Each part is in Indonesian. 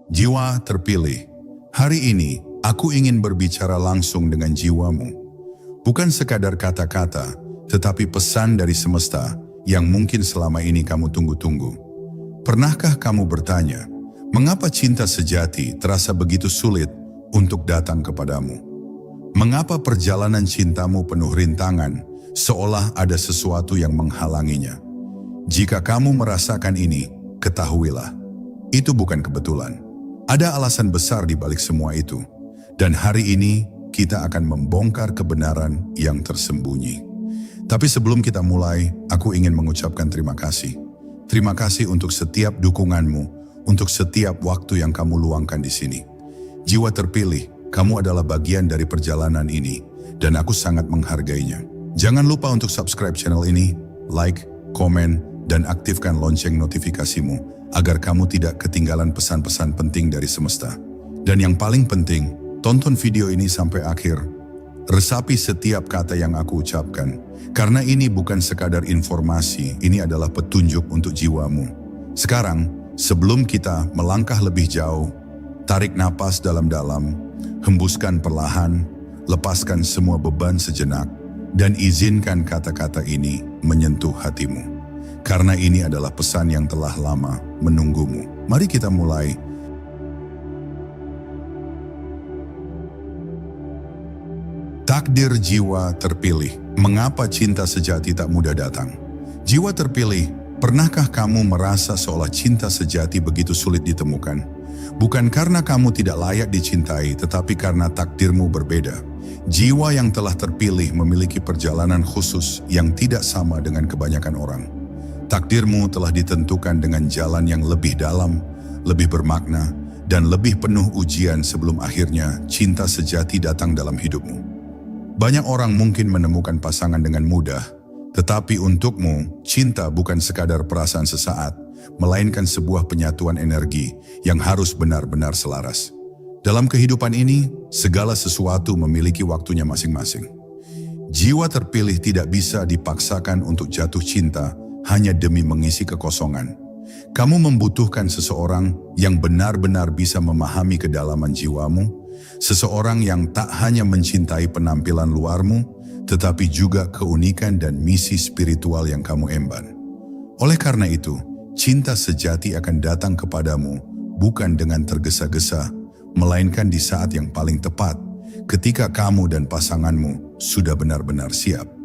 Jiwa terpilih. Hari ini, aku ingin berbicara langsung dengan jiwamu. Bukan sekadar kata-kata, tetapi pesan dari semesta yang mungkin selama ini kamu tunggu-tunggu. Pernahkah kamu bertanya, mengapa cinta sejati terasa begitu sulit untuk datang kepadamu? Mengapa perjalanan cintamu penuh rintangan, seolah ada sesuatu yang menghalanginya? Jika kamu merasakan ini, ketahuilah, itu bukan kebetulan. Ada alasan besar di balik semua itu. Dan hari ini, kita akan membongkar kebenaran yang tersembunyi. Tapi sebelum kita mulai, aku ingin mengucapkan terima kasih. Terima kasih untuk setiap dukunganmu, untuk setiap waktu yang kamu luangkan di sini. Jiwa terpilih, kamu adalah bagian dari perjalanan ini, dan aku sangat menghargainya. Jangan lupa untuk subscribe channel ini, like, komen, dan aktifkan lonceng notifikasimu, agar kamu tidak ketinggalan pesan-pesan penting dari semesta. Dan yang paling penting, tonton video ini sampai akhir. Resapi setiap kata yang aku ucapkan, karena ini bukan sekadar informasi, ini adalah petunjuk untuk jiwamu. Sekarang, sebelum kita melangkah lebih jauh, tarik napas dalam-dalam, hembuskan perlahan, lepaskan semua beban sejenak, dan izinkan kata-kata ini menyentuh hatimu. Karena ini adalah pesan yang telah lama menunggumu. Mari kita mulai. Takdir jiwa terpilih. Mengapa cinta sejati tak mudah datang? Jiwa terpilih, pernahkah kamu merasa seolah cinta sejati begitu sulit ditemukan? Bukan karena kamu tidak layak dicintai, tetapi karena takdirmu berbeda. Jiwa yang telah terpilih memiliki perjalanan khusus yang tidak sama dengan kebanyakan orang. Takdirmu telah ditentukan dengan jalan yang lebih dalam, lebih bermakna, dan lebih penuh ujian sebelum akhirnya cinta sejati datang dalam hidupmu. Banyak orang mungkin menemukan pasangan dengan mudah, tetapi untukmu, cinta bukan sekadar perasaan sesaat, melainkan sebuah penyatuan energi yang harus benar-benar selaras. Dalam kehidupan ini, segala sesuatu memiliki waktunya masing-masing. Jiwa terpilih tidak bisa dipaksakan untuk jatuh cinta hanya demi mengisi kekosongan. Kamu membutuhkan seseorang yang benar-benar bisa memahami kedalaman jiwamu, seseorang yang tak hanya mencintai penampilan luarmu, tetapi juga keunikan dan misi spiritual yang kamu emban. Oleh karena itu, cinta sejati akan datang kepadamu bukan dengan tergesa-gesa, melainkan di saat yang paling tepat, ketika kamu dan pasanganmu sudah benar-benar siap.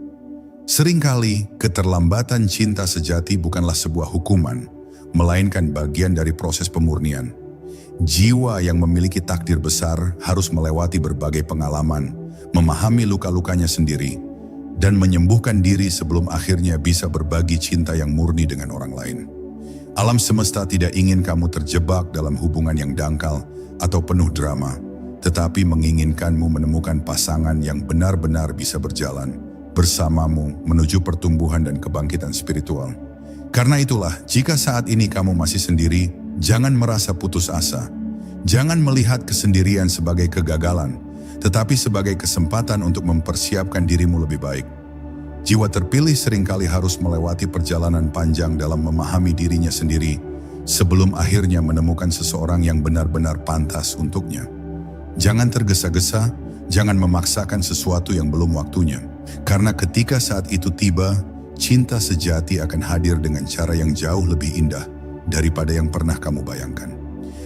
Seringkali, keterlambatan cinta sejati bukanlah sebuah hukuman, melainkan bagian dari proses pemurnian. Jiwa yang memiliki takdir besar harus melewati berbagai pengalaman, memahami luka-lukanya sendiri, dan menyembuhkan diri sebelum akhirnya bisa berbagi cinta yang murni dengan orang lain. Alam semesta tidak ingin kamu terjebak dalam hubungan yang dangkal atau penuh drama, tetapi menginginkanmu menemukan pasangan yang benar-benar bisa berjalan bersamamu menuju pertumbuhan dan kebangkitan spiritual. Karena itulah, jika saat ini kamu masih sendiri, jangan merasa putus asa. Jangan melihat kesendirian sebagai kegagalan, tetapi sebagai kesempatan untuk mempersiapkan dirimu lebih baik. Jiwa terpilih seringkali harus melewati perjalanan panjang dalam memahami dirinya sendiri, sebelum akhirnya menemukan seseorang yang benar-benar pantas untuknya. Jangan tergesa-gesa, jangan memaksakan sesuatu yang belum waktunya. Karena ketika saat itu tiba, cinta sejati akan hadir dengan cara yang jauh lebih indah daripada yang pernah kamu bayangkan.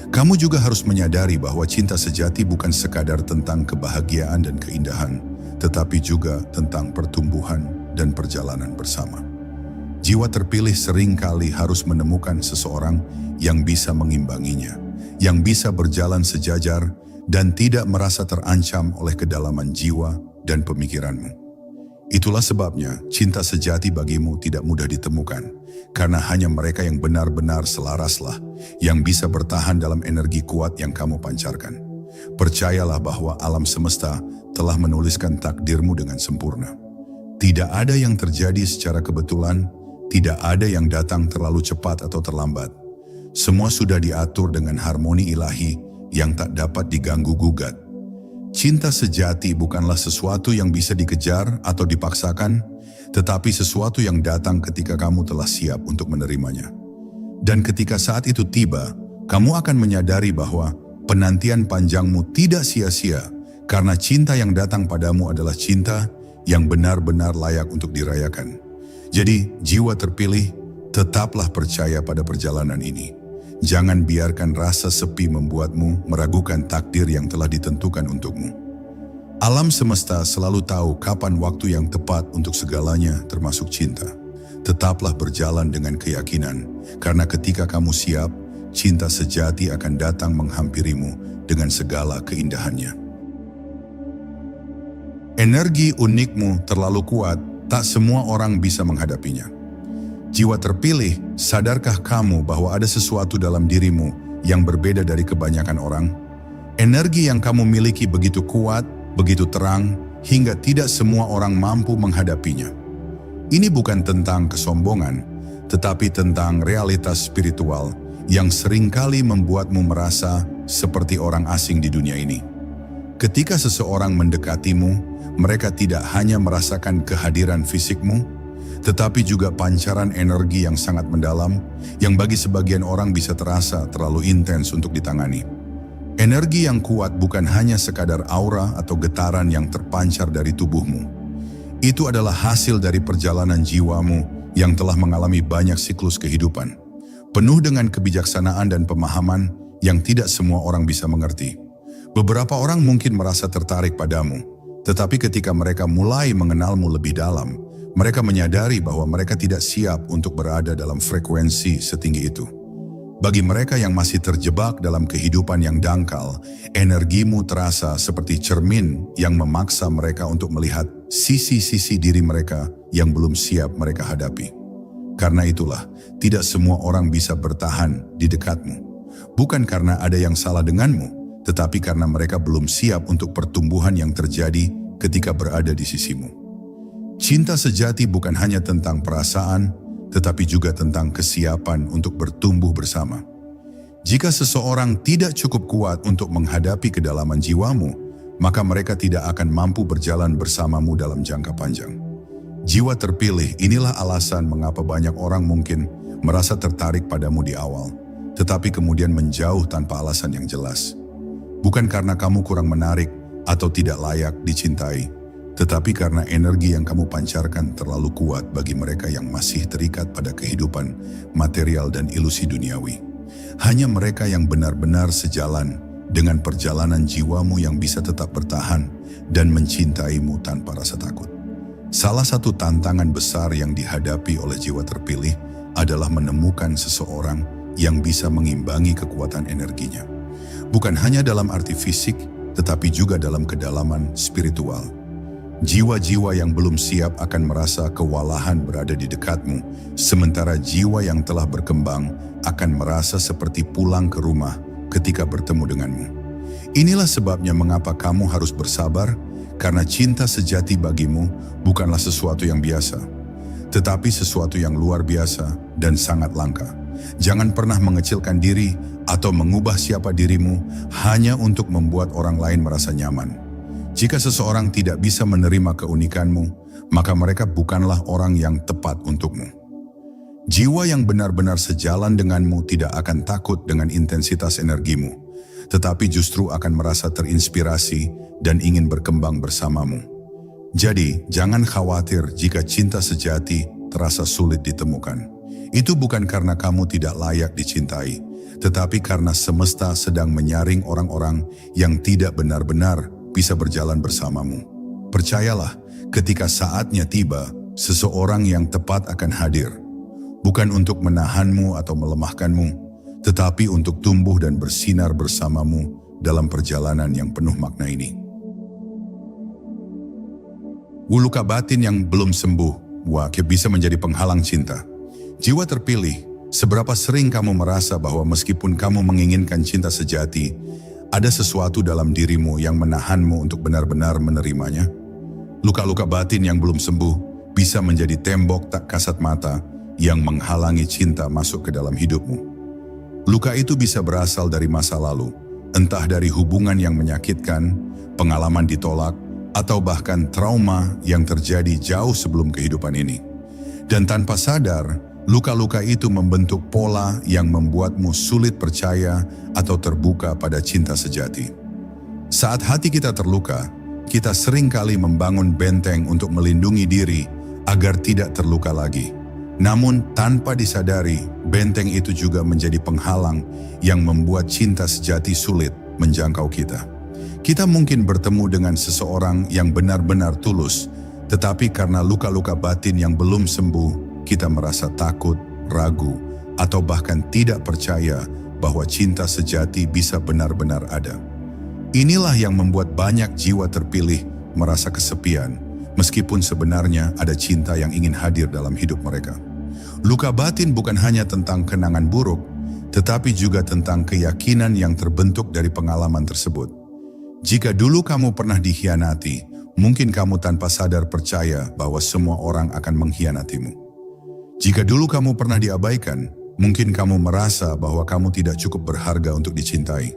Kamu juga harus menyadari bahwa cinta sejati bukan sekadar tentang kebahagiaan dan keindahan, tetapi juga tentang pertumbuhan dan perjalanan bersama. Jiwa terpilih seringkali harus menemukan seseorang yang bisa mengimbanginya, yang bisa berjalan sejajar dan tidak merasa terancam oleh kedalaman jiwa dan pemikiranmu. Itulah sebabnya cinta sejati bagimu tidak mudah ditemukan, karena hanya mereka yang benar-benar selaraslah yang bisa bertahan dalam energi kuat yang kamu pancarkan. Percayalah bahwa alam semesta telah menuliskan takdirmu dengan sempurna. Tidak ada yang terjadi secara kebetulan, tidak ada yang datang terlalu cepat atau terlambat. Semua sudah diatur dengan harmoni ilahi yang tak dapat diganggu-gugat. Cinta sejati bukanlah sesuatu yang bisa dikejar atau dipaksakan, tetapi sesuatu yang datang ketika kamu telah siap untuk menerimanya. Dan ketika saat itu tiba, kamu akan menyadari bahwa penantian panjangmu tidak sia-sia karena cinta yang datang padamu adalah cinta yang benar-benar layak untuk dirayakan. Jadi, jiwa terpilih, tetaplah percaya pada perjalanan ini. Jangan biarkan rasa sepi membuatmu meragukan takdir yang telah ditentukan untukmu. Alam semesta selalu tahu kapan waktu yang tepat untuk segalanya, termasuk cinta. Tetaplah berjalan dengan keyakinan, karena ketika kamu siap, cinta sejati akan datang menghampirimu dengan segala keindahannya. Energi unikmu terlalu kuat, tak semua orang bisa menghadapinya. Jiwa terpilih, sadarkah kamu bahwa ada sesuatu dalam dirimu yang berbeda dari kebanyakan orang? Energi yang kamu miliki begitu kuat, begitu terang, hingga tidak semua orang mampu menghadapinya. Ini bukan tentang kesombongan, tetapi tentang realitas spiritual yang seringkali membuatmu merasa seperti orang asing di dunia ini. Ketika seseorang mendekatimu, mereka tidak hanya merasakan kehadiran fisikmu, tetapi juga pancaran energi yang sangat mendalam, yang bagi sebagian orang bisa terasa terlalu intens untuk ditangani. Energi yang kuat bukan hanya sekadar aura atau getaran yang terpancar dari tubuhmu. Itu adalah hasil dari perjalanan jiwamu yang telah mengalami banyak siklus kehidupan, penuh dengan kebijaksanaan dan pemahaman yang tidak semua orang bisa mengerti. Beberapa orang mungkin merasa tertarik padamu, tetapi ketika mereka mulai mengenalmu lebih dalam, mereka menyadari bahwa mereka tidak siap untuk berada dalam frekuensi setinggi itu. Bagi mereka yang masih terjebak dalam kehidupan yang dangkal, energimu terasa seperti cermin yang memaksa mereka untuk melihat sisi-sisi diri mereka yang belum siap mereka hadapi. Karena itulah, tidak semua orang bisa bertahan di dekatmu. Bukan karena ada yang salah denganmu, tetapi karena mereka belum siap untuk pertumbuhan yang terjadi ketika berada di sisimu. Cinta sejati bukan hanya tentang perasaan, tetapi juga tentang kesiapan untuk bertumbuh bersama. Jika seseorang tidak cukup kuat untuk menghadapi kedalaman jiwamu, maka mereka tidak akan mampu berjalan bersamamu dalam jangka panjang. Jiwa terpilih, inilah alasan mengapa banyak orang mungkin merasa tertarik padamu di awal, tetapi kemudian menjauh tanpa alasan yang jelas. Bukan karena kamu kurang menarik atau tidak layak dicintai, tetapi karena energi yang kamu pancarkan terlalu kuat bagi mereka yang masih terikat pada kehidupan material dan ilusi duniawi. Hanya mereka yang benar-benar sejalan dengan perjalanan jiwamu yang bisa tetap bertahan dan mencintaimu tanpa rasa takut. Salah satu tantangan besar yang dihadapi oleh jiwa terpilih adalah menemukan seseorang yang bisa mengimbangi kekuatan energinya. Bukan hanya dalam arti fisik, tetapi juga dalam kedalaman spiritual. Jiwa-jiwa yang belum siap akan merasa kewalahan berada di dekatmu, sementara jiwa yang telah berkembang akan merasa seperti pulang ke rumah ketika bertemu denganmu. Inilah sebabnya mengapa kamu harus bersabar, karena cinta sejati bagimu bukanlah sesuatu yang biasa, tetapi sesuatu yang luar biasa dan sangat langka. Jangan pernah mengecilkan diri atau mengubah siapa dirimu hanya untuk membuat orang lain merasa nyaman. Jika seseorang tidak bisa menerima keunikanmu, maka mereka bukanlah orang yang tepat untukmu. Jiwa yang benar-benar sejalan denganmu tidak akan takut dengan intensitas energimu, tetapi justru akan merasa terinspirasi dan ingin berkembang bersamamu. Jadi, jangan khawatir jika cinta sejati terasa sulit ditemukan. Itu bukan karena kamu tidak layak dicintai, tetapi karena semesta sedang menyaring orang-orang yang tidak benar-benar bisa berjalan bersamamu. Percayalah, ketika saatnya tiba, seseorang yang tepat akan hadir. Bukan untuk menahanmu atau melemahkanmu, tetapi untuk tumbuh dan bersinar bersamamu dalam perjalanan yang penuh makna ini. Luka batin yang belum sembuh, bisa menjadi penghalang cinta. Jiwa terpilih, seberapa sering kamu merasa bahwa meskipun kamu menginginkan cinta sejati, ada sesuatu dalam dirimu yang menahanmu untuk benar-benar menerimanya? Luka-luka batin yang belum sembuh bisa menjadi tembok tak kasat mata yang menghalangi cinta masuk ke dalam hidupmu. Luka itu bisa berasal dari masa lalu, entah dari hubungan yang menyakitkan, pengalaman ditolak, atau bahkan trauma yang terjadi jauh sebelum kehidupan ini. Dan tanpa sadar, Luka-luka itu membentuk pola yang membuatmu sulit percaya atau terbuka pada cinta sejati. Saat hati kita terluka, kita seringkali membangun benteng untuk melindungi diri agar tidak terluka lagi. Namun tanpa disadari, benteng itu juga menjadi penghalang yang membuat cinta sejati sulit menjangkau kita. Kita mungkin bertemu dengan seseorang yang benar-benar tulus, tetapi karena luka-luka batin yang belum sembuh, kita merasa takut, ragu, atau bahkan tidak percaya bahwa cinta sejati bisa benar-benar ada. Inilah yang membuat banyak jiwa terpilih merasa kesepian, meskipun sebenarnya ada cinta yang ingin hadir dalam hidup mereka. Luka batin bukan hanya tentang kenangan buruk, tetapi juga tentang keyakinan yang terbentuk dari pengalaman tersebut. Jika dulu kamu pernah dikhianati, mungkin kamu tanpa sadar percaya bahwa semua orang akan mengkhianatimu. Jika dulu kamu pernah diabaikan, mungkin kamu merasa bahwa kamu tidak cukup berharga untuk dicintai.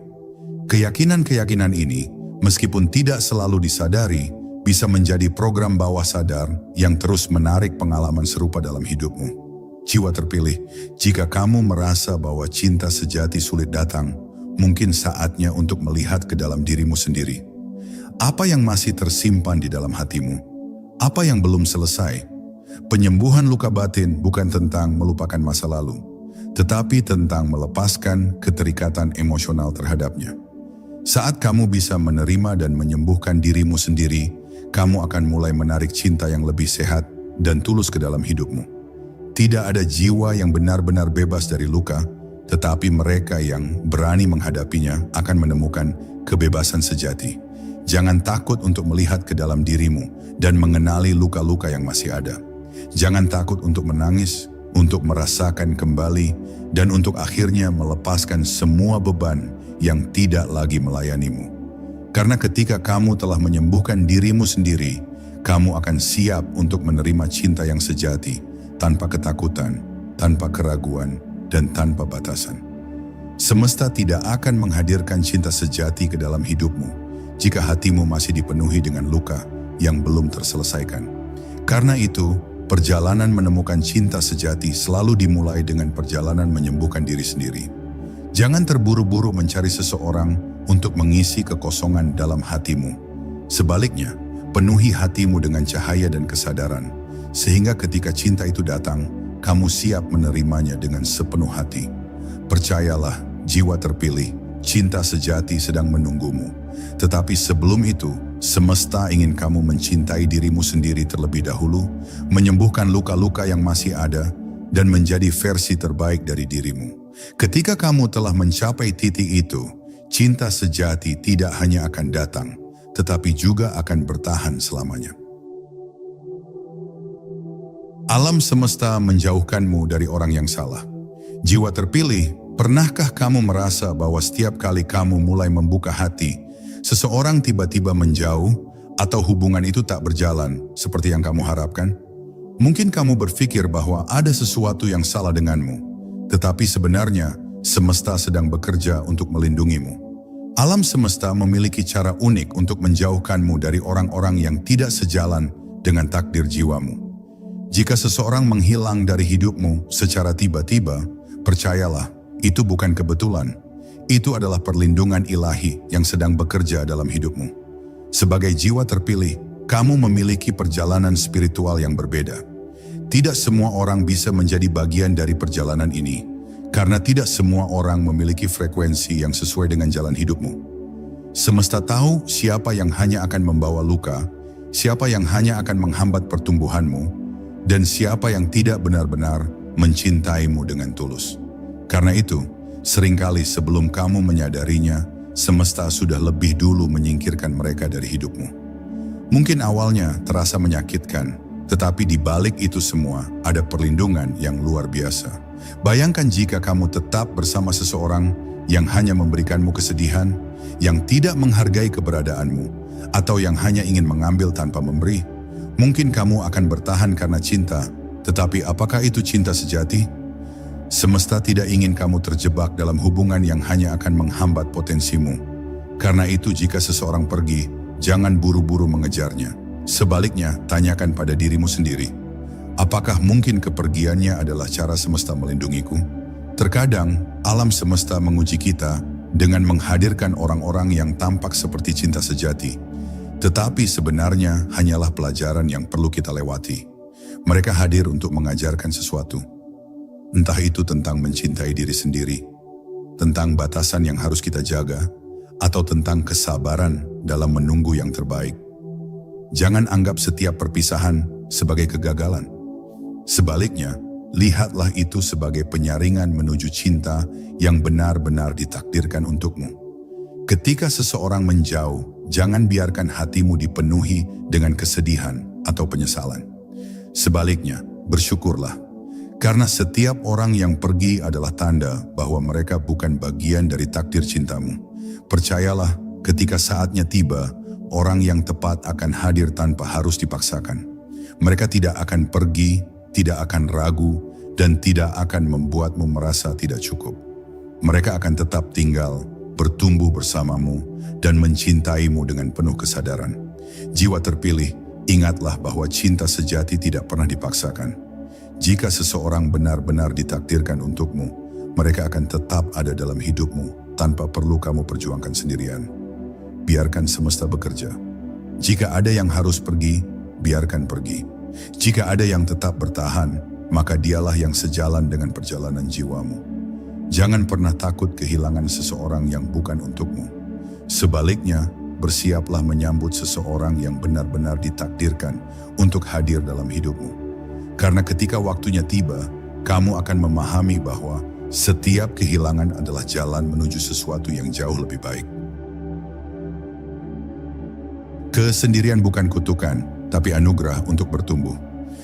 Keyakinan-keyakinan ini, meskipun tidak selalu disadari, bisa menjadi program bawah sadar yang terus menarik pengalaman serupa dalam hidupmu. Jiwa terpilih, jika kamu merasa bahwa cinta sejati sulit datang, mungkin saatnya untuk melihat ke dalam dirimu sendiri. Apa yang masih tersimpan di dalam hatimu? Apa yang belum selesai? Penyembuhan luka batin bukan tentang melupakan masa lalu, tetapi tentang melepaskan keterikatan emosional terhadapnya. Saat kamu bisa menerima dan menyembuhkan dirimu sendiri, kamu akan mulai menarik cinta yang lebih sehat dan tulus ke dalam hidupmu. Tidak ada jiwa yang benar-benar bebas dari luka, tetapi mereka yang berani menghadapinya akan menemukan kebebasan sejati. Jangan takut untuk melihat ke dalam dirimu dan mengenali luka-luka yang masih ada. Jangan takut untuk menangis, untuk merasakan kembali, dan untuk akhirnya melepaskan semua beban yang tidak lagi melayanimu. Karena ketika kamu telah menyembuhkan dirimu sendiri, kamu akan siap untuk menerima cinta yang sejati, tanpa ketakutan, tanpa keraguan, dan tanpa batasan. Semesta tidak akan menghadirkan cinta sejati ke dalam hidupmu jika hatimu masih dipenuhi dengan luka yang belum terselesaikan. Karena itu, perjalanan menemukan cinta sejati selalu dimulai dengan perjalanan menyembuhkan diri sendiri. Jangan terburu-buru mencari seseorang untuk mengisi kekosongan dalam hatimu. Sebaliknya, penuhi hatimu dengan cahaya dan kesadaran, sehingga ketika cinta itu datang, kamu siap menerimanya dengan sepenuh hati. Percayalah, jiwa terpilih, cinta sejati sedang menunggumu. Tetapi sebelum itu, semesta ingin kamu mencintai dirimu sendiri terlebih dahulu, menyembuhkan luka-luka yang masih ada, dan menjadi versi terbaik dari dirimu. Ketika kamu telah mencapai titik itu, cinta sejati tidak hanya akan datang, tetapi juga akan bertahan selamanya. Alam semesta menjauhkanmu dari orang yang salah. Jiwa terpilih, pernahkah kamu merasa bahwa setiap kali kamu mulai membuka hati, seseorang tiba-tiba menjauh atau hubungan itu tak berjalan seperti yang kamu harapkan? Mungkin kamu berpikir bahwa ada sesuatu yang salah denganmu, tetapi sebenarnya semesta sedang bekerja untuk melindungimu. Alam semesta memiliki cara unik untuk menjauhkanmu dari orang-orang yang tidak sejalan dengan takdir jiwamu. Jika seseorang menghilang dari hidupmu secara tiba-tiba, percayalah, itu bukan kebetulan. Itu adalah perlindungan ilahi yang sedang bekerja dalam hidupmu. Sebagai jiwa terpilih, kamu memiliki perjalanan spiritual yang berbeda. Tidak semua orang bisa menjadi bagian dari perjalanan ini, karena tidak semua orang memiliki frekuensi yang sesuai dengan jalan hidupmu. Semesta tahu siapa yang hanya akan membawa luka, siapa yang hanya akan menghambat pertumbuhanmu, dan siapa yang tidak benar-benar mencintaimu dengan tulus. Karena itu, seringkali sebelum kamu menyadarinya, semesta sudah lebih dulu menyingkirkan mereka dari hidupmu. Mungkin awalnya terasa menyakitkan, tetapi di balik itu semua ada perlindungan yang luar biasa. Bayangkan jika kamu tetap bersama seseorang yang hanya memberikanmu kesedihan, yang tidak menghargai keberadaanmu, atau yang hanya ingin mengambil tanpa memberi. Mungkin kamu akan bertahan karena cinta, tetapi apakah itu cinta sejati? Semesta tidak ingin kamu terjebak dalam hubungan yang hanya akan menghambat potensimu. Karena itu jika seseorang pergi, jangan buru-buru mengejarnya. Sebaliknya, tanyakan pada dirimu sendiri. Apakah mungkin kepergiannya adalah cara semesta melindungiku? Terkadang, alam semesta menguji kita dengan menghadirkan orang-orang yang tampak seperti cinta sejati. Tetapi sebenarnya hanyalah pelajaran yang perlu kita lewati. Mereka hadir untuk mengajarkan sesuatu. Entah itu tentang mencintai diri sendiri, tentang batasan yang harus kita jaga, atau tentang kesabaran dalam menunggu yang terbaik. Jangan anggap setiap perpisahan sebagai kegagalan. Sebaliknya, lihatlah itu sebagai penyaringan menuju cinta yang benar-benar ditakdirkan untukmu. Ketika seseorang menjauh, jangan biarkan hatimu dipenuhi dengan kesedihan atau penyesalan. Sebaliknya, bersyukurlah, karena setiap orang yang pergi adalah tanda bahwa mereka bukan bagian dari takdir cintamu. Percayalah, ketika saatnya tiba, orang yang tepat akan hadir tanpa harus dipaksakan. Mereka tidak akan pergi, tidak akan ragu, dan tidak akan membuatmu merasa tidak cukup. Mereka akan tetap tinggal, bertumbuh bersamamu, dan mencintaimu dengan penuh kesadaran. Jiwa terpilih, ingatlah bahwa cinta sejati tidak pernah dipaksakan. Jika seseorang benar-benar ditakdirkan untukmu, mereka akan tetap ada dalam hidupmu tanpa perlu kamu perjuangkan sendirian. Biarkan semesta bekerja. Jika ada yang harus pergi, biarkan pergi. Jika ada yang tetap bertahan, maka dialah yang sejalan dengan perjalanan jiwamu. Jangan pernah takut kehilangan seseorang yang bukan untukmu. Sebaliknya, bersiaplah menyambut seseorang yang benar-benar ditakdirkan untuk hadir dalam hidupmu. Karena ketika waktunya tiba, kamu akan memahami bahwa setiap kehilangan adalah jalan menuju sesuatu yang jauh lebih baik. Kesendirian bukan kutukan, tapi anugerah untuk bertumbuh.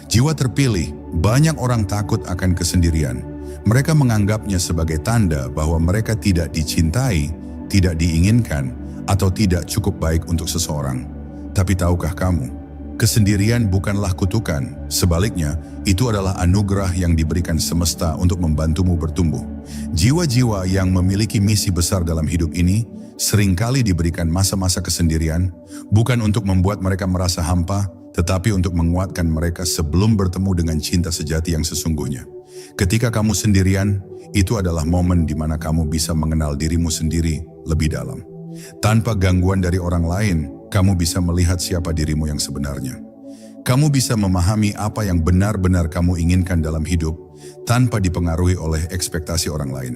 Jiwa terpilih, banyak orang takut akan kesendirian. Mereka menganggapnya sebagai tanda bahwa mereka tidak dicintai, tidak diinginkan, atau tidak cukup baik untuk seseorang. Tapi tahukah kamu, kesendirian bukanlah kutukan. Sebaliknya, itu adalah anugerah yang diberikan semesta untuk membantumu bertumbuh. Jiwa-jiwa yang memiliki misi besar dalam hidup ini seringkali diberikan masa-masa kesendirian, bukan untuk membuat mereka merasa hampa, tetapi untuk menguatkan mereka sebelum bertemu dengan cinta sejati yang sesungguhnya. Ketika kamu sendirian, itu adalah momen di mana kamu bisa mengenal dirimu sendiri lebih dalam. Tanpa gangguan dari orang lain, kamu bisa melihat siapa dirimu yang sebenarnya. Kamu bisa memahami apa yang benar-benar kamu inginkan dalam hidup tanpa dipengaruhi oleh ekspektasi orang lain.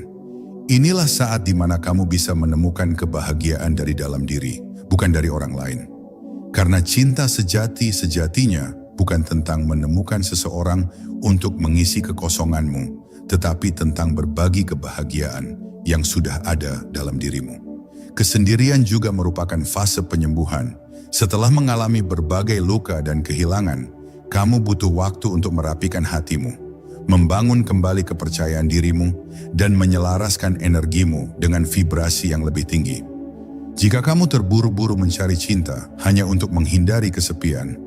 Inilah saat di mana kamu bisa menemukan kebahagiaan dari dalam diri, bukan dari orang lain. Karena cinta sejatinya bukan tentang menemukan seseorang untuk mengisi kekosonganmu, tetapi tentang berbagi kebahagiaan yang sudah ada dalam dirimu. Kesendirian juga merupakan fase penyembuhan. Setelah mengalami berbagai luka dan kehilangan, kamu butuh waktu untuk merapikan hatimu, membangun kembali kepercayaan dirimu, dan menyelaraskan energimu dengan vibrasi yang lebih tinggi. Jika kamu terburu-buru mencari cinta hanya untuk menghindari kesepian,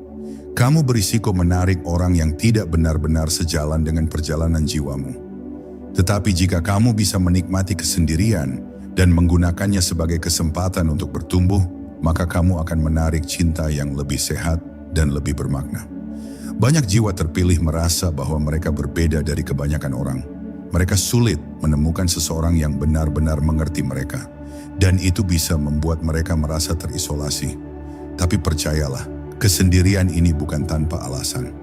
kamu berisiko menarik orang yang tidak benar-benar sejalan dengan perjalanan jiwamu. Tetapi jika kamu bisa menikmati kesendirian dan menggunakannya sebagai kesempatan untuk bertumbuh, maka kamu akan menarik cinta yang lebih sehat dan lebih bermakna. Banyak jiwa terpilih merasa bahwa mereka berbeda dari kebanyakan orang. Mereka sulit menemukan seseorang yang benar-benar mengerti mereka, dan itu bisa membuat mereka merasa terisolasi. Tapi percayalah, kesendirian ini bukan tanpa alasan.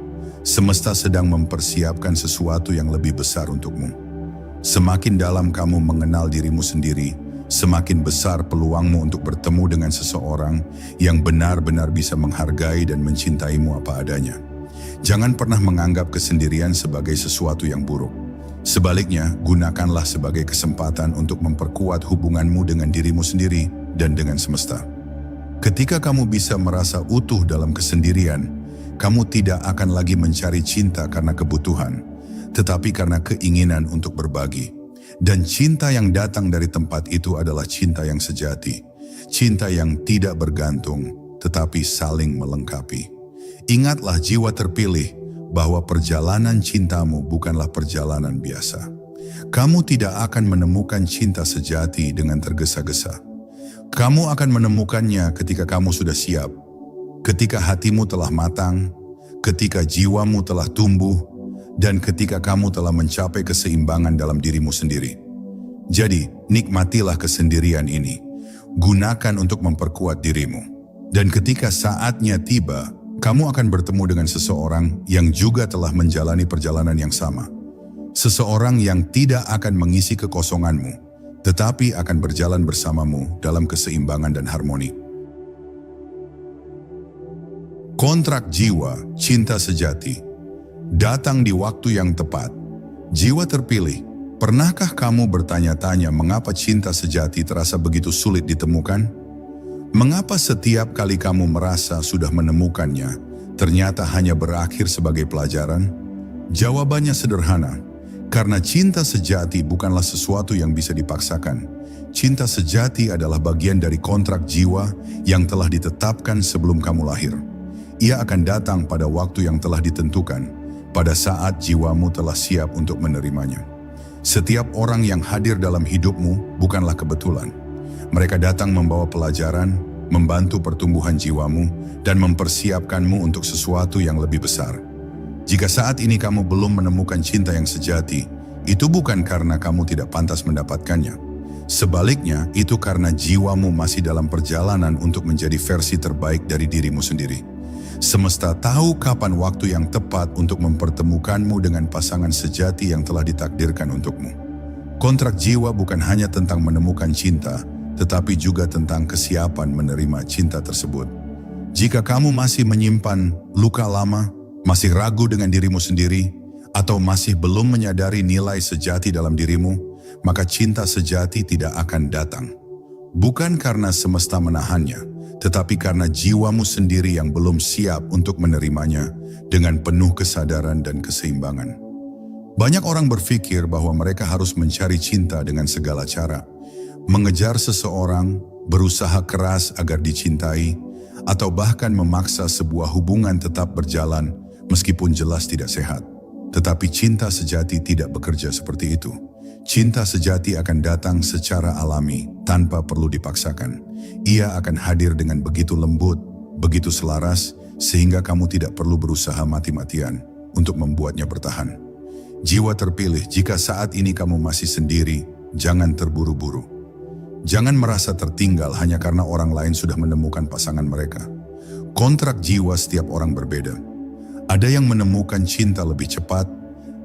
Semesta sedang mempersiapkan sesuatu yang lebih besar untukmu. Semakin dalam kamu mengenal dirimu sendiri, semakin besar peluangmu untuk bertemu dengan seseorang yang benar-benar bisa menghargai dan mencintaimu apa adanya. Jangan pernah menganggap kesendirian sebagai sesuatu yang buruk. Sebaliknya, gunakanlah sebagai kesempatan untuk memperkuat hubunganmu dengan dirimu sendiri dan dengan semesta. Ketika kamu bisa merasa utuh dalam kesendirian, kamu tidak akan lagi mencari cinta karena kebutuhan, tetapi karena keinginan untuk berbagi. Dan cinta yang datang dari tempat itu adalah cinta yang sejati, cinta yang tidak bergantung, tetapi saling melengkapi. Ingatlah jiwa terpilih, bahwa perjalanan cintamu bukanlah perjalanan biasa. Kamu tidak akan menemukan cinta sejati dengan tergesa-gesa. Kamu akan menemukannya ketika kamu sudah siap, ketika hatimu telah matang, ketika jiwamu telah tumbuh, dan ketika kamu telah mencapai keseimbangan dalam dirimu sendiri. Jadi, nikmatilah kesendirian ini. Gunakan untuk memperkuat dirimu. Dan ketika saatnya tiba, kamu akan bertemu dengan seseorang yang juga telah menjalani perjalanan yang sama. Seseorang yang tidak akan mengisi kekosonganmu, tetapi akan berjalan bersamamu dalam keseimbangan dan harmoni. Kontrak jiwa, cinta sejati. Datang di waktu yang tepat. Jiwa terpilih, pernahkah kamu bertanya-tanya mengapa cinta sejati terasa begitu sulit ditemukan? Mengapa setiap kali kamu merasa sudah menemukannya, ternyata hanya berakhir sebagai pelajaran? Jawabannya sederhana, karena cinta sejati bukanlah sesuatu yang bisa dipaksakan. Cinta sejati adalah bagian dari kontrak jiwa yang telah ditetapkan sebelum kamu lahir. Ia akan datang pada waktu yang telah ditentukan, pada saat jiwamu telah siap untuk menerimanya. Setiap orang yang hadir dalam hidupmu bukanlah kebetulan. Mereka datang membawa pelajaran, membantu pertumbuhan jiwamu, dan mempersiapkanmu untuk sesuatu yang lebih besar. Jika saat ini kamu belum menemukan cinta yang sejati, itu bukan karena kamu tidak pantas mendapatkannya. Sebaliknya, itu karena jiwamu masih dalam perjalanan untuk menjadi versi terbaik dari dirimu sendiri. Semesta tahu kapan waktu yang tepat untuk mempertemukanmu dengan pasangan sejati yang telah ditakdirkan untukmu. Kontrak jiwa bukan hanya tentang menemukan cinta, tetapi juga tentang kesiapan menerima cinta tersebut. Jika kamu masih menyimpan luka lama, masih ragu dengan dirimu sendiri, atau masih belum menyadari nilai sejati dalam dirimu, maka cinta sejati tidak akan datang. Bukan karena semesta menahannya, tetapi karena jiwamu sendiri yang belum siap untuk menerimanya dengan penuh kesadaran dan keseimbangan. Banyak orang berpikir bahwa mereka harus mencari cinta dengan segala cara, mengejar seseorang, berusaha keras agar dicintai, atau bahkan memaksa sebuah hubungan tetap berjalan meskipun jelas tidak sehat. Tetapi cinta sejati tidak bekerja seperti itu. Cinta sejati akan datang secara alami, tanpa perlu dipaksakan. Ia akan hadir dengan begitu lembut, begitu selaras, sehingga kamu tidak perlu berusaha mati-matian untuk membuatnya bertahan. Jiwa terpilih, jika saat ini kamu masih sendiri, jangan terburu-buru. Jangan merasa tertinggal hanya karena orang lain sudah menemukan pasangan mereka. Kontrak jiwa setiap orang berbeda. Ada yang menemukan cinta lebih cepat,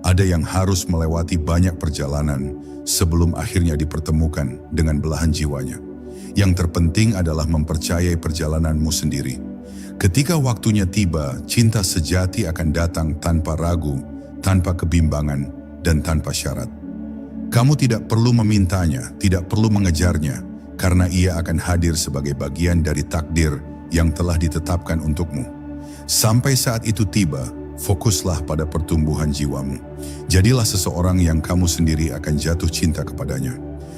ada yang harus melewati banyak perjalanan sebelum akhirnya dipertemukan dengan belahan jiwanya. Yang terpenting adalah mempercayai perjalananmu sendiri. Ketika waktunya tiba, cinta sejati akan datang tanpa ragu, tanpa kebimbangan, dan tanpa syarat. Kamu tidak perlu memintanya, tidak perlu mengejarnya, karena ia akan hadir sebagai bagian dari takdir yang telah ditetapkan untukmu. Sampai saat itu tiba, fokuslah pada pertumbuhan jiwamu. Jadilah seseorang yang kamu sendiri akan jatuh cinta kepadanya.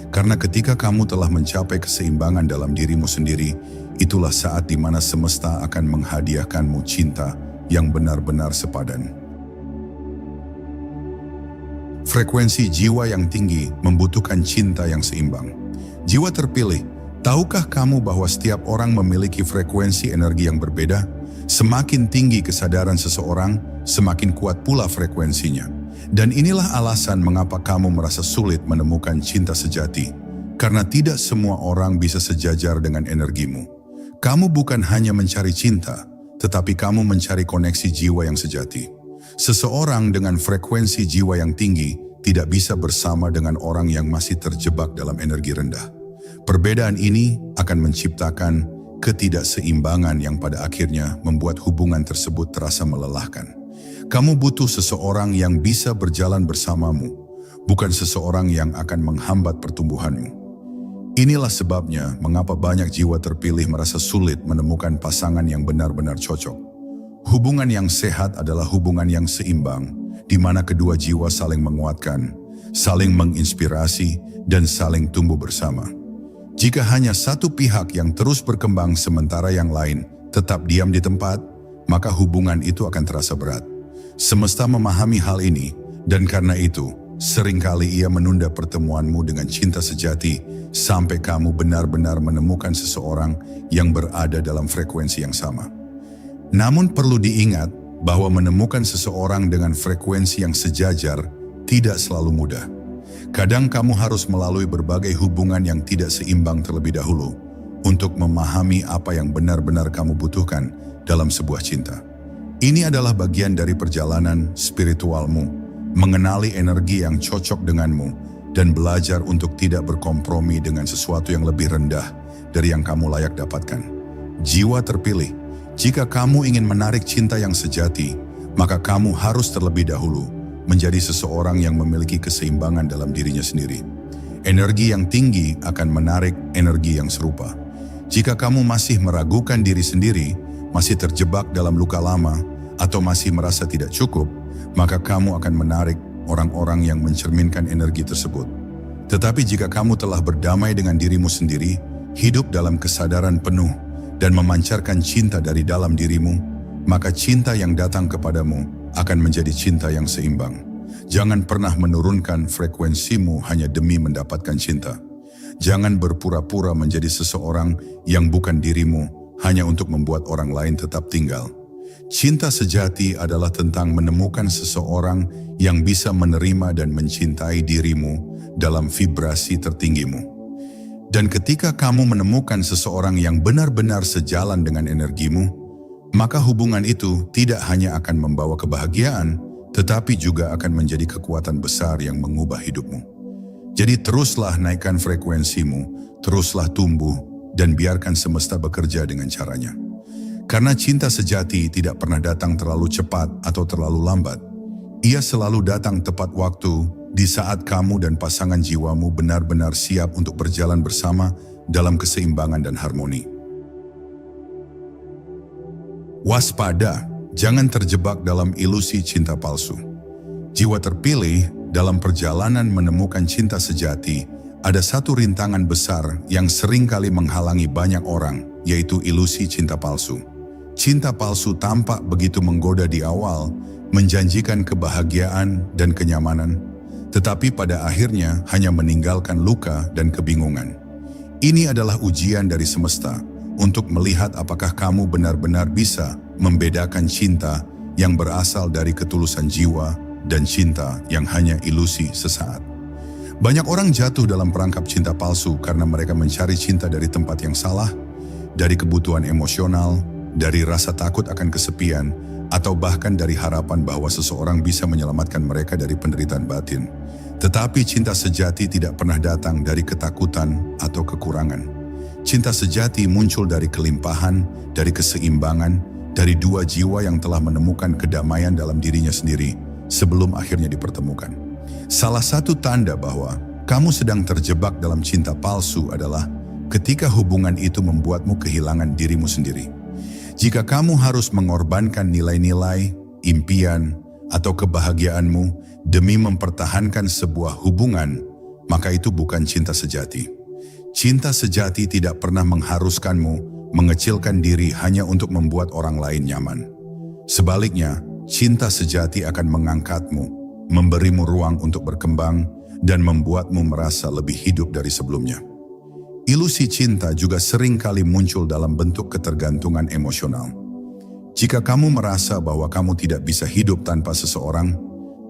Karena ketika kamu telah mencapai keseimbangan dalam dirimu sendiri, itulah saat di mana semesta akan menghadiahkanmu cinta yang benar-benar sepadan. Frekuensi jiwa yang tinggi membutuhkan cinta yang seimbang. Jiwa terpilih, tahukah kamu bahwa setiap orang memiliki frekuensi energi yang berbeda? Semakin tinggi kesadaran seseorang, semakin kuat pula frekuensinya. Dan inilah alasan mengapa kamu merasa sulit menemukan cinta sejati. Karena tidak semua orang bisa sejajar dengan energimu. Kamu bukan hanya mencari cinta, tetapi kamu mencari koneksi jiwa yang sejati. Seseorang dengan frekuensi jiwa yang tinggi tidak bisa bersama dengan orang yang masih terjebak dalam energi rendah. Perbedaan ini akan menciptakan ketidakseimbangan yang pada akhirnya membuat hubungan tersebut terasa melelahkan. Kamu butuh seseorang yang bisa berjalan bersamamu, bukan seseorang yang akan menghambat pertumbuhanmu. Inilah sebabnya mengapa banyak jiwa terpilih merasa sulit menemukan pasangan yang benar-benar cocok. Hubungan yang sehat adalah hubungan yang seimbang, di mana kedua jiwa saling menguatkan, saling menginspirasi, dan saling tumbuh bersama. Jika hanya satu pihak yang terus berkembang sementara yang lain tetap diam di tempat, maka hubungan itu akan terasa berat. Semesta memahami hal ini, dan karena itu, seringkali ia menunda pertemuanmu dengan cinta sejati sampai kamu benar-benar menemukan seseorang yang berada dalam frekuensi yang sama. Namun perlu diingat, bahwa menemukan seseorang dengan frekuensi yang sejajar tidak selalu mudah. Kadang kamu harus melalui berbagai hubungan yang tidak seimbang terlebih dahulu untuk memahami apa yang benar-benar kamu butuhkan dalam sebuah cinta. Ini adalah bagian dari perjalanan spiritualmu, mengenali energi yang cocok denganmu, dan belajar untuk tidak berkompromi dengan sesuatu yang lebih rendah dari yang kamu layak dapatkan. Jiwa terpilih, jika kamu ingin menarik cinta yang sejati, maka kamu harus terlebih dahulu menjadi seseorang yang memiliki keseimbangan dalam dirinya sendiri. Energi yang tinggi akan menarik energi yang serupa. Jika kamu masih meragukan diri sendiri, masih terjebak dalam luka lama, atau masih merasa tidak cukup, maka kamu akan menarik orang-orang yang mencerminkan energi tersebut. Tetapi jika kamu telah berdamai dengan dirimu sendiri, hidup dalam kesadaran penuh, dan memancarkan cinta dari dalam dirimu, maka cinta yang datang kepadamu akan menjadi cinta yang seimbang. Jangan pernah menurunkan frekuensimu hanya demi mendapatkan cinta. Jangan berpura-pura menjadi seseorang yang bukan dirimu hanya untuk membuat orang lain tetap tinggal. Cinta sejati adalah tentang menemukan seseorang yang bisa menerima dan mencintai dirimu dalam vibrasi tertinggimu. Dan ketika kamu menemukan seseorang yang benar-benar sejalan dengan energimu, maka hubungan itu tidak hanya akan membawa kebahagiaan, tetapi juga akan menjadi kekuatan besar yang mengubah hidupmu. Jadi teruslah naikkan frekuensimu, teruslah tumbuh, dan biarkan semesta bekerja dengan caranya. Karena cinta sejati tidak pernah datang terlalu cepat atau terlalu lambat. Ia selalu datang tepat waktu di saat kamu dan pasangan jiwamu benar-benar siap untuk berjalan bersama dalam keseimbangan dan harmoni. Waspada, jangan terjebak dalam ilusi cinta palsu. Jiwa terpilih dalam perjalanan menemukan cinta sejati, ada satu rintangan besar yang seringkali menghalangi banyak orang, yaitu ilusi cinta palsu. Cinta palsu tampak begitu menggoda di awal, menjanjikan kebahagiaan dan kenyamanan, tetapi pada akhirnya hanya meninggalkan luka dan kebingungan. Ini adalah ujian dari semesta untuk melihat apakah kamu benar-benar bisa membedakan cinta yang berasal dari ketulusan jiwa dan cinta yang hanya ilusi sesaat. Banyak orang jatuh dalam perangkap cinta palsu karena mereka mencari cinta dari tempat yang salah, dari kebutuhan emosional, dari rasa takut akan kesepian, atau bahkan dari harapan bahwa seseorang bisa menyelamatkan mereka dari penderitaan batin. Tetapi cinta sejati tidak pernah datang dari ketakutan atau kekurangan. Cinta sejati muncul dari kelimpahan, dari keseimbangan, dari dua jiwa yang telah menemukan kedamaian dalam dirinya sendiri sebelum akhirnya dipertemukan. Salah satu tanda bahwa kamu sedang terjebak dalam cinta palsu adalah ketika hubungan itu membuatmu kehilangan dirimu sendiri. Jika kamu harus mengorbankan nilai-nilai, impian, atau kebahagiaanmu demi mempertahankan sebuah hubungan, maka itu bukan cinta sejati. Cinta sejati tidak pernah mengharuskanmu mengecilkan diri hanya untuk membuat orang lain nyaman. Sebaliknya, cinta sejati akan mengangkatmu, memberimu ruang untuk berkembang, dan membuatmu merasa lebih hidup dari sebelumnya. Ilusi cinta juga sering kali muncul dalam bentuk ketergantungan emosional. Jika kamu merasa bahwa kamu tidak bisa hidup tanpa seseorang,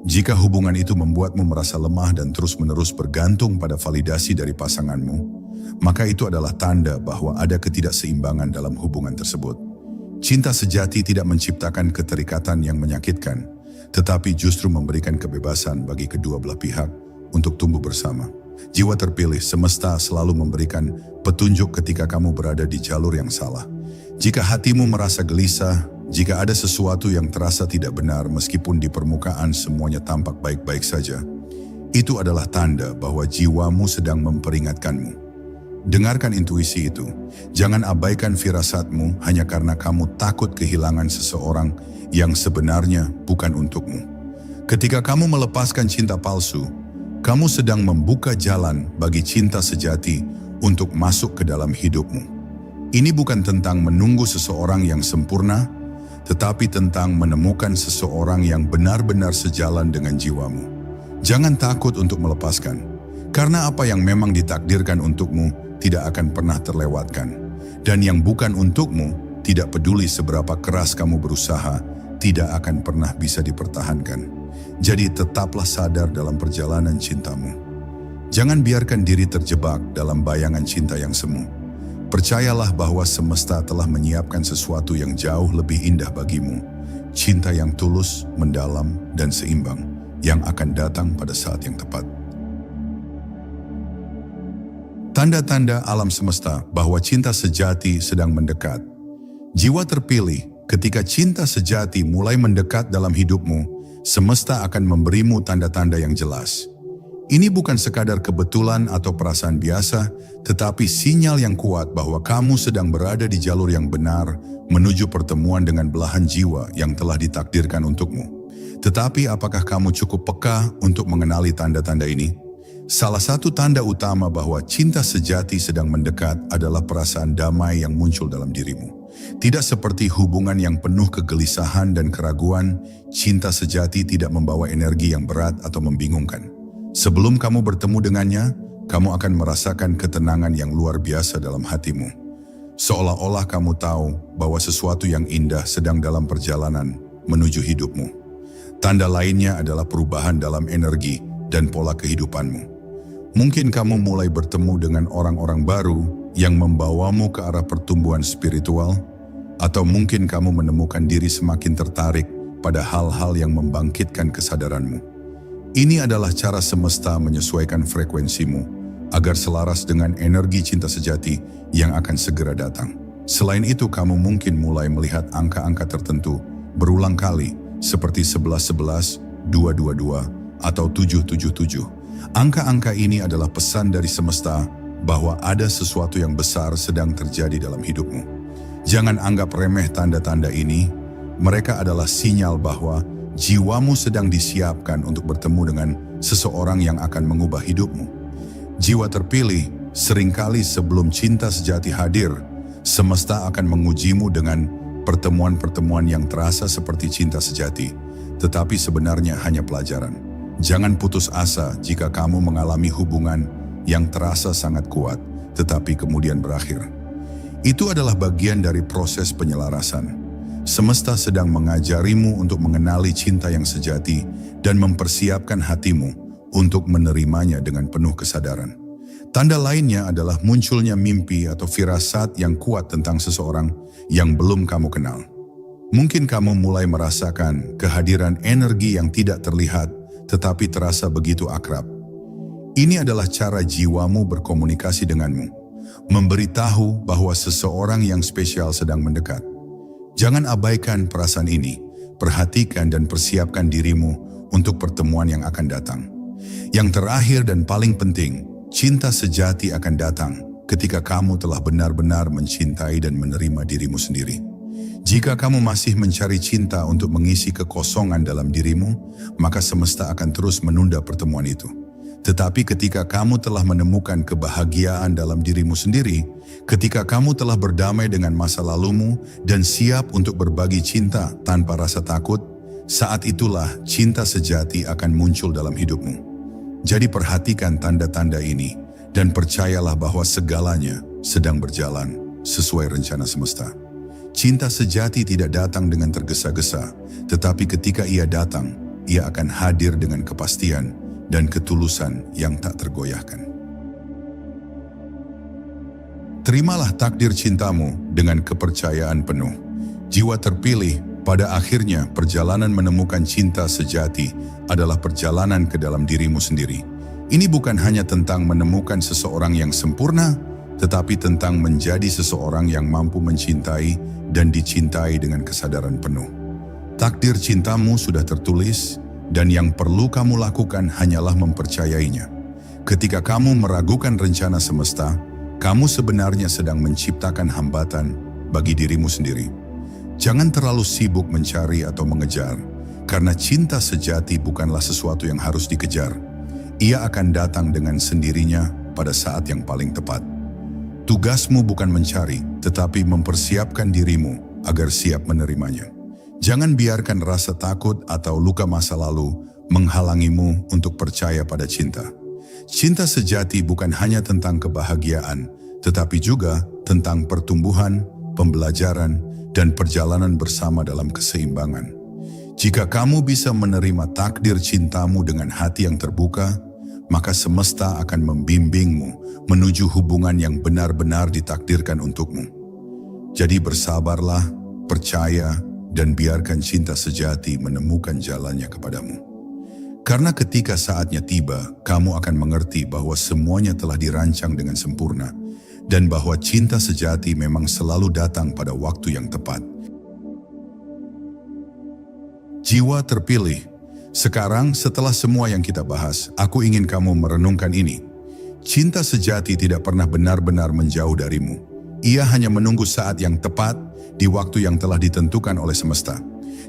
jika hubungan itu membuatmu merasa lemah dan terus-menerus bergantung pada validasi dari pasanganmu, maka itu adalah tanda bahwa ada ketidakseimbangan dalam hubungan tersebut. Cinta sejati tidak menciptakan keterikatan yang menyakitkan, tetapi justru memberikan kebebasan bagi kedua belah pihak untuk tumbuh bersama. Jiwa terpilih, semesta selalu memberikan petunjuk ketika kamu berada di jalur yang salah. Jika hatimu merasa gelisah, jika ada sesuatu yang terasa tidak benar meskipun di permukaan semuanya tampak baik-baik saja, itu adalah tanda bahwa jiwamu sedang memperingatkanmu. Dengarkan intuisi itu. Jangan abaikan firasatmu hanya karena kamu takut kehilangan seseorang yang sebenarnya bukan untukmu. Ketika kamu melepaskan cinta palsu, kamu sedang membuka jalan bagi cinta sejati untuk masuk ke dalam hidupmu. Ini bukan tentang menunggu seseorang yang sempurna, tetapi tentang menemukan seseorang yang benar-benar sejalan dengan jiwamu. Jangan takut untuk melepaskan, karena apa yang memang ditakdirkan untukmu tidak akan pernah terlewatkan. Dan yang bukan untukmu, tidak peduli seberapa keras kamu berusaha, tidak akan pernah bisa dipertahankan. Jadi tetaplah sadar dalam perjalanan cintamu. Jangan biarkan diri terjebak dalam bayangan cinta yang semu. Percayalah bahwa semesta telah menyiapkan sesuatu yang jauh lebih indah bagimu. Cinta yang tulus, mendalam, dan seimbang yang akan datang pada saat yang tepat. Tanda-tanda alam semesta bahwa cinta sejati sedang mendekat. Jiwa terpilih, ketika cinta sejati mulai mendekat dalam hidupmu, semesta akan memberimu tanda-tanda yang jelas. Ini bukan sekadar kebetulan atau perasaan biasa, tetapi sinyal yang kuat bahwa kamu sedang berada di jalur yang benar menuju pertemuan dengan belahan jiwa yang telah ditakdirkan untukmu. Tetapi apakah kamu cukup peka untuk mengenali tanda-tanda ini? Salah satu tanda utama bahwa cinta sejati sedang mendekat adalah perasaan damai yang muncul dalam dirimu. Tidak seperti hubungan yang penuh kegelisahan dan keraguan, cinta sejati tidak membawa energi yang berat atau membingungkan. Sebelum kamu bertemu dengannya, kamu akan merasakan ketenangan yang luar biasa dalam hatimu. Seolah-olah kamu tahu bahwa sesuatu yang indah sedang dalam perjalanan menuju hidupmu. Tanda lainnya adalah perubahan dalam energi dan pola kehidupanmu. Mungkin kamu mulai bertemu dengan orang-orang baru yang membawamu ke arah pertumbuhan spiritual, atau mungkin kamu menemukan diri semakin tertarik pada hal-hal yang membangkitkan kesadaranmu. Ini adalah cara semesta menyesuaikan frekuensimu agar selaras dengan energi cinta sejati yang akan segera datang. Selain itu, kamu mungkin mulai melihat angka-angka tertentu berulang kali seperti 1111, 222, atau 777. Angka-angka ini adalah pesan dari semesta bahwa ada sesuatu yang besar sedang terjadi dalam hidupmu. Jangan anggap remeh tanda-tanda ini. Mereka adalah sinyal bahwa jiwamu sedang disiapkan untuk bertemu dengan seseorang yang akan mengubah hidupmu. Jiwa terpilih, seringkali sebelum cinta sejati hadir, semesta akan mengujimu dengan pertemuan-pertemuan yang terasa seperti cinta sejati, tetapi sebenarnya hanya pelajaran. Jangan putus asa jika kamu mengalami hubungan yang terasa sangat kuat, tetapi kemudian berakhir. Itu adalah bagian dari proses penyelarasan. Semesta sedang mengajarimu untuk mengenali cinta yang sejati dan mempersiapkan hatimu untuk menerimanya dengan penuh kesadaran. Tanda lainnya adalah munculnya mimpi atau firasat yang kuat tentang seseorang yang belum kamu kenal. Mungkin kamu mulai merasakan kehadiran energi yang tidak terlihat tetapi terasa begitu akrab. Ini adalah cara jiwamu berkomunikasi denganmu, memberitahu bahwa seseorang yang spesial sedang mendekat. Jangan abaikan perasaan ini, perhatikan dan persiapkan dirimu untuk pertemuan yang akan datang. Yang terakhir dan paling penting, cinta sejati akan datang ketika kamu telah benar-benar mencintai dan menerima dirimu sendiri. Jika kamu masih mencari cinta untuk mengisi kekosongan dalam dirimu, maka semesta akan terus menunda pertemuan itu. Tetapi ketika kamu telah menemukan kebahagiaan dalam dirimu sendiri, ketika kamu telah berdamai dengan masa lalumu dan siap untuk berbagi cinta tanpa rasa takut, saat itulah cinta sejati akan muncul dalam hidupmu. Jadi perhatikan tanda-tanda ini dan percayalah bahwa segalanya sedang berjalan sesuai rencana semesta. Cinta sejati tidak datang dengan tergesa-gesa, tetapi ketika ia datang, ia akan hadir dengan kepastian dan ketulusan yang tak tergoyahkan. Terimalah takdir cintamu dengan kepercayaan penuh. Jiwa terpilih, pada akhirnya perjalanan menemukan cinta sejati adalah perjalanan ke dalam dirimu sendiri. Ini bukan hanya tentang menemukan seseorang yang sempurna, tetapi tentang menjadi seseorang yang mampu mencintai dan dicintai dengan kesadaran penuh. Takdir cintamu sudah tertulis, dan yang perlu kamu lakukan hanyalah mempercayainya. Ketika kamu meragukan rencana semesta, kamu sebenarnya sedang menciptakan hambatan bagi dirimu sendiri. Jangan terlalu sibuk mencari atau mengejar, karena cinta sejati bukanlah sesuatu yang harus dikejar. Ia akan datang dengan sendirinya pada saat yang paling tepat. Tugasmu bukan mencari, tetapi mempersiapkan dirimu agar siap menerimanya. Jangan biarkan rasa takut atau luka masa lalu menghalangimu untuk percaya pada cinta. Cinta sejati bukan hanya tentang kebahagiaan, tetapi juga tentang pertumbuhan, pembelajaran, dan perjalanan bersama dalam keseimbangan. Jika kamu bisa menerima takdir cintamu dengan hati yang terbuka, maka semesta akan membimbingmu menuju hubungan yang benar-benar ditakdirkan untukmu. Jadi bersabarlah, percaya, dan biarkan cinta sejati menemukan jalannya kepadamu. Karena ketika saatnya tiba, kamu akan mengerti bahwa semuanya telah dirancang dengan sempurna, dan bahwa cinta sejati memang selalu datang pada waktu yang tepat. Jiwa terpilih. Sekarang setelah semua yang kita bahas, aku ingin kamu merenungkan ini. Cinta sejati tidak pernah benar-benar menjauh darimu. Ia hanya menunggu saat yang tepat di waktu yang telah ditentukan oleh semesta.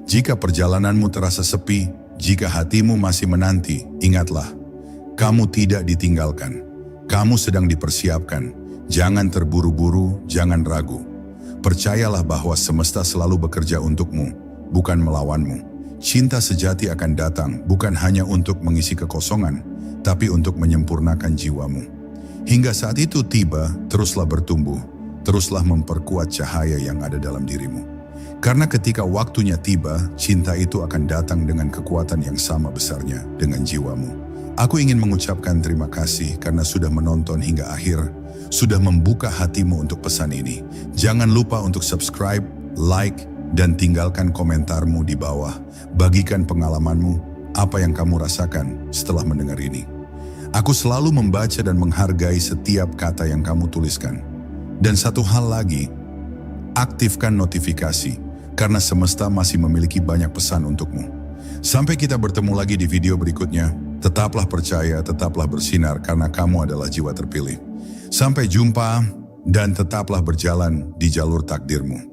Jika perjalananmu terasa sepi, jika hatimu masih menanti, ingatlah, kamu tidak ditinggalkan. Kamu sedang dipersiapkan. Jangan terburu-buru, jangan ragu. Percayalah bahwa semesta selalu bekerja untukmu, bukan melawanmu. Cinta sejati akan datang bukan hanya untuk mengisi kekosongan, tapi untuk menyempurnakan jiwamu. Hingga saat itu tiba, teruslah bertumbuh, teruslah memperkuat cahaya yang ada dalam dirimu. Karena ketika waktunya tiba, cinta itu akan datang dengan kekuatan yang sama besarnya dengan jiwamu. Aku ingin mengucapkan terima kasih karena sudah menonton hingga akhir, sudah membuka hatimu untuk pesan ini. Jangan lupa untuk subscribe, like, dan tinggalkan komentarmu di bawah. Bagikan pengalamanmu, apa yang kamu rasakan setelah mendengar ini. Aku selalu membaca dan menghargai setiap kata yang kamu tuliskan. Dan satu hal lagi, aktifkan notifikasi, karena semesta masih memiliki banyak pesan untukmu. Sampai kita bertemu lagi di video berikutnya, tetaplah percaya, tetaplah bersinar, karena kamu adalah jiwa terpilih. Sampai jumpa, dan tetaplah berjalan di jalur takdirmu.